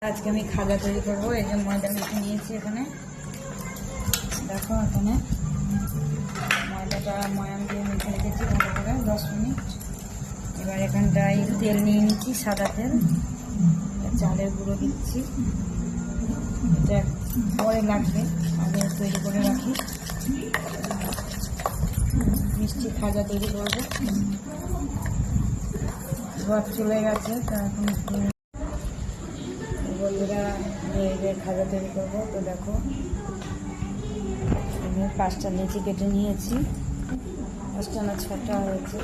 আজকে আমি খাজা তৈরি করবো। এই যে ময়দা মেখে নিয়েছি এখানে, দেখো এখানে ময়দাটা ময়াম দিয়ে মেখে রেখেছি ভালো করে 10 মিনিট। এবার এখানটায় তেল নিয়ে নিচ্ছি, সাদা তেল, চালের গুঁড়ো দিচ্ছি। এটা পরে লাগবে, আগে তৈরি করে রাখি। মিষ্টি খাজা তৈরি করবো। ভাত চলে গেছে, তা এখন বন্ধুরা মেয়েদের খাজা তৈরি করবো। তো দেখো আমি 5টা লেচি কেটে নিয়েছি, 5টা না 6টা হয়েছে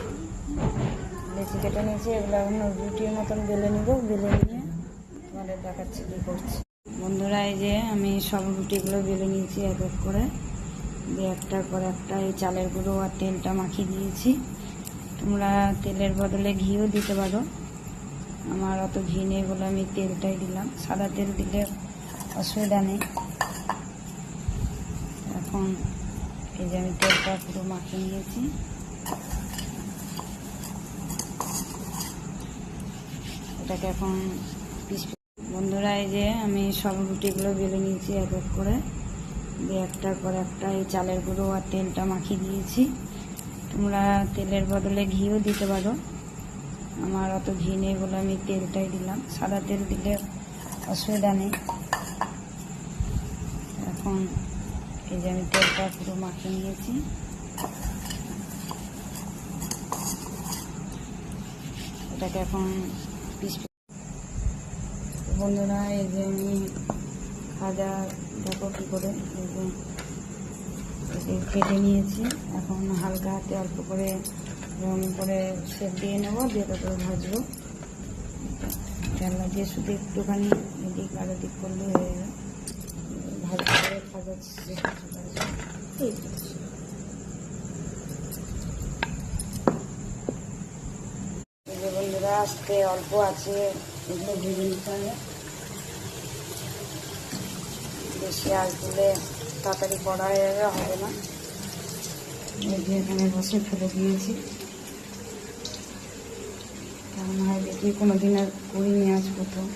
লেচি কেটে নিয়েছি। এগুলো এখন রুটির মতন বেলে নিব, বেলে নিয়ে তোমাদের দেখাচ্ছি কী করছি। বন্ধুরা এই যে আমি সব রুটিগুলো বেলে নিয়েছি এক এক করে, দিয়ে একটার পর একটা এই চালের গুঁড়ো আর তেলটা মাখিয়ে দিয়েছি। তোমরা তেলের বদলে ঘিও দিতে পারো, আমার অত ঘি নেই বলে আমি তেলটাই দিলাম। সাদা তেল দিলে অসুবিধা নেই। এখন এই যে আমি তেলটা পুরো মাখিয়ে নিয়েছি। এটাকে এখন বন্ধুরা এই যে আমি সব রুটিগুলো বেলে নিয়েছি এক এক করে, দিয়ে একটার পর একটা এই চালের গুঁড়ো আর তেলটা মাখিয়ে দিয়েছি। তোমরা তেলের বদলে ঘিও দিতে পারো, আমার অত ঘি নেই বলে আমি তেলটাই দিলাম। সাদা তেল দিলে অসুবিধা নেই। এখন এই যে আমি তেলটা পুরো মাখিয়ে নিয়েছি। এটাকে এখন বন্ধুরা এই যে আমি খাজা দেখো কী করে এই যে কেটে নিয়েছি। এখন হালকা হাতে অল্প করে রং করে শেপ দিয়ে নেবো, দিয়ে তারপরে ভাজবো। খেলনা দিয়ে শুধু একটুখানি এদিক আর ওদিক করলে হয়ে যাবে। ভাজা করে খাজা এই যে বন্ধুরা আজকে অল্প আছে, এগুলো ভেজে নিতে হবে। বেশি আঁচ দিলে তাড়াতাড়ি করা হয়ে যাবে, হবে না। এই যে এখানে বসে ফেলে দিয়েছি, কেমন হয় দেখি, কোনোদিন আর করিনি, আজ প্রথম।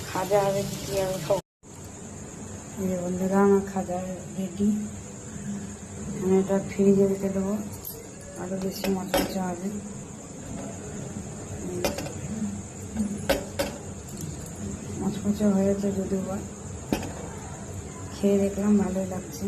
খাজা হবে কি আর যে বন্ধুরা আমার খাজা রেডি। আমি এটা ফ্রিজে রেখে দেবো, আরও বেশি মচমচে হবে। মচমচে হয়েছে, যদিও বা খেয়ে দেখলাম ভালোই লাগছে।